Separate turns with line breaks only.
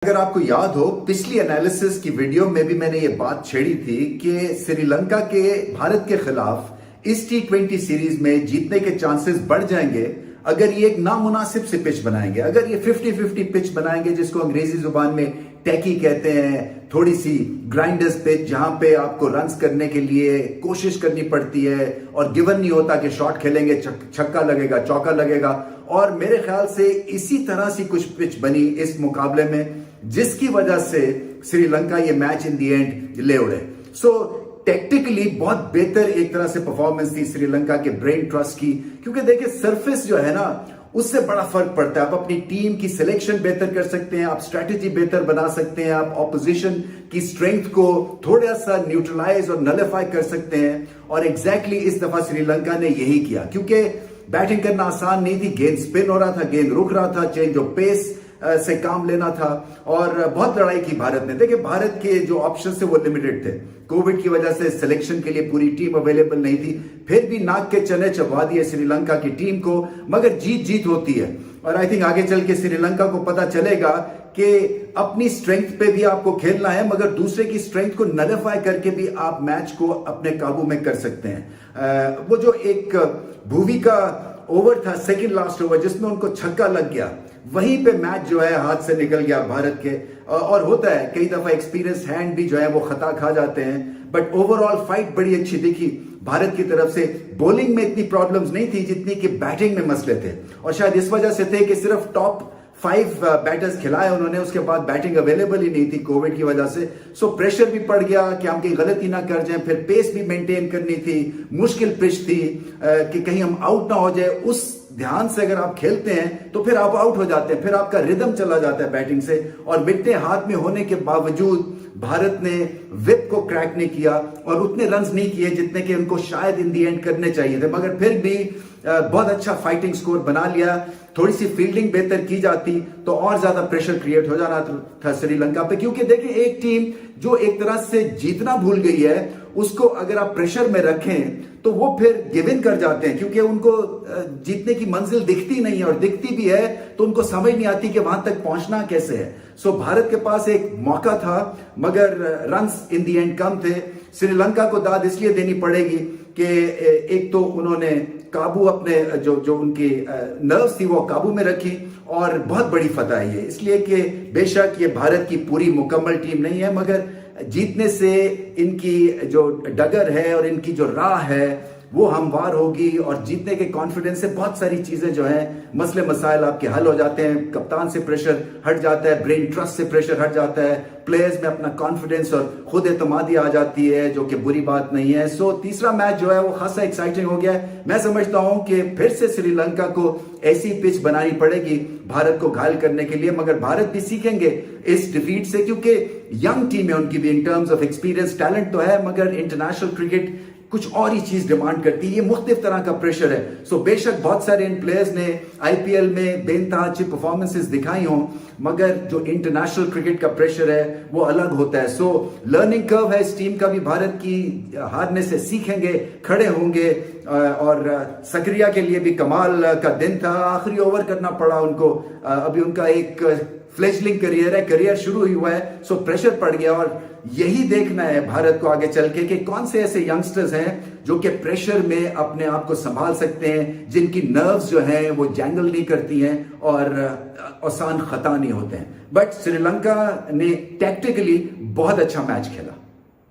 अगर आपको याद हो पिछली एनालिसिस की वीडियो में भी मैंने ये बात छेड़ी थी कि श्रीलंका के भारत के खिलाफ इस T20 सीरीज में जीतने के चांसेस बढ़ जाएंगे अगर ये एक नामुनासिब से पिच बनाएंगे। अगर ये 50-50 पिच बनाएंगे जिसको अंग्रेजी जुबान में टैकी कहते हैं, थोड़ी सी ग्राइंडर्स पिच जहां पे आपको रन्स करने के लिए कोशिश करनी पड़ती है और गिवन नहीं होता कि शॉट खेलेंगे छक्का लगेगा चौका लगेगा। और मेरे ख्याल से इसी तरह से कुछ पिच बनी इस मुकाबले में जिसकी वजह से श्रीलंका ये मैच इन दी एंड ले उड़े। सो टेक्टिकली बहुत बेहतर एक तरह से परफॉर्मेंस थी श्रीलंका के ब्रेन ट्रस्ट की, क्योंकि देखिए सरफेस जो है ना उससे बड़ा फर्क पड़ता है। आप अपनी टीम की सिलेक्शन बेहतर कर सकते हैं, आप स्ट्रेटेजी बेहतर बना सकते हैं, आप ऑपोजिशन की स्ट्रेंथ को थोड़ा सा न्यूट्रलाइज और नलिफाई कर सकते हैं। और एग्जैक्टली इस दफा श्रीलंका ने यही किया, क्योंकि बैटिंग करना आसान नहीं थी, गेंद स्पिन हो रहा था, गेंद रुक रहा था, चेंज ऑफ पेस से काम लेना था और बहुत लड़ाई की भारत ने। देखिए भारत के जो ऑप्शन थे वो लिमिटेड थे, कोविड की वजह से सिलेक्शन के लिए पूरी टीम अवेलेबल नहीं थी, फिर भी नाक के चने चबा दिए श्रीलंका की टीम को, मगर जीत होती है। और आई थिंक आगे चल के श्रीलंका को पता चलेगा कि अपनी स्ट्रेंथ पे भी आपको खेलना है, मगर दूसरे की स्ट्रेंथ को नलिफाई करके भी आप मैच को अपने काबू में कर सकते हैं। वो जो एक भुवी का ओवर था, सेकंड लास्ट ओवर, जिसमें उनको छक्का लग गया, वहीं पे मैच जो है हाथ से निकल गया भारत के। और होता है कई दफा एक्सपीरियंस हैंड भी जो है वो खता खा जाते हैं, बट ओवरऑल फाइट बड़ी अच्छी दिखी भारत की तरफ से। बॉलिंग में इतनी प्रॉब्लम्स नहीं थी जितनी कि बैटिंग में मसले थे, और शायद इस वजह से थे कि सिर्फ टॉप 5 बैटर्स खिलाए उन्होंने, उसके बाद बैटिंग अवेलेबल ही नहीं थी कोविड की वजह से। सो प्रेशर भी पड़ गया कि हम कहीं गलती ना कर जाएं, फिर पेस भी मेंटेन करनी थी, मुश्किल पिच थी कि कहीं हम आउट ना हो जाए। उस ध्यान से अगर आप खेलते हैं तो फिर आप आउट हो जाते हैं, फिर आपका रिदम चला जाता है बैटिंग से। और विकेटें हाथ में होने के बावजूद भारत ने विप को क्रैक नहीं किया और उतने रन्स नहीं किए जितने कि उनको शायद इन दी एंड करने चाहिए थे, मगर फिर भी बहुत अच्छा फाइटिंग स्कोर बना लिया। थोड़ी सी फील्डिंग बेहतर की जाती तो और ज्यादा प्रेशर क्रिएट हो जाना था श्रीलंका पे, क्योंकि देखिए एक टीम जो एक तरह से जीतना भूल गई है उसको अगर आप प्रेशर में रखें तो वो फिर गिव इन कर जाते हैं, क्योंकि उनको जीतने की मंजिल दिखती नहीं है, और दिखती भी है तो उनको समझ नहीं आती कि वहां तक पहुंचना कैसे है। सो भारत के पास एक मौका था मगर runs in the and come थे। श्रीलंका को दाद इसलिए देनी पड़ेगी कि एक तो उन्होंने काबू अपने जो उनकी नर्व्स थी वो काबू में रखी, और बहुत बड़ी फतह है ये, इसलिए कि बेशक ये भारत की पूरी मुकम्मल टीम नहीं है, मगर जीतने से इनकी जो डगर है और इनकी जो राह है वो हमवार होगी, और जीतने के कॉन्फिडेंस से बहुत सारी चीजें जो हैं, मसले मसाइल आपके हल हो जाते हैं। कप्तान से प्रेशर हट जाता है, ब्रेन ट्रस्ट से प्रेशर हट जाता है, प्लेयर्स में अपना कॉन्फिडेंस और खुद एतमादी आ जाती है, जो कि बुरी बात नहीं है। सो तीसरा मैच जो है वो खासा एक्साइटिंग हो गया है। मैं समझता हूं कि फिर से श्रीलंका को ऐसी पिच बनानी पड़ेगी भारत को घायल करने के लिए, मगर भारत भी सीखेंगे इस डिफीट से, क्योंकि यंग टीम है उनकी भी, in terms of experience talent तो है, मगर इंटरनेशनल क्रिकेट कुछ और ही चीज डिमांड करती है, ये मुख्तलिफ तरह का प्रेशर है। सो बेशक बहुत सारे इन प्लेयर्स ने आईपीएल में बेनतहा अच्छी परफॉर्मेंसेस दिखाई हों, मगर जो इंटरनेशनल क्रिकेट का प्रेशर है वो अलग होता है। सो लर्निंग कर्व है इस टीम का भी, भारत की हारने से सीखेंगे, खड़े होंगे। और सक्रिया के लिए भी कमाल का दिन था, आखिरी ओवर करना पड़ा उनको। अभी उनका एक फ्लेजलिंग करियर शुरू ही हुआ है, सो प्रेशर पड़ गया। और यही देखना है भारत को आगे चल के कि कौन से ऐसे यंगस्टर्स हैं जो कि प्रेशर में अपने आप को संभाल सकते हैं, जिनकी नर्व्स जो हैं वो जैंगल नहीं करती हैं और आसान खता नहीं होते हैं। बट श्रीलंका ने टैक्टिकली बहुत अच्छा मैच खेला।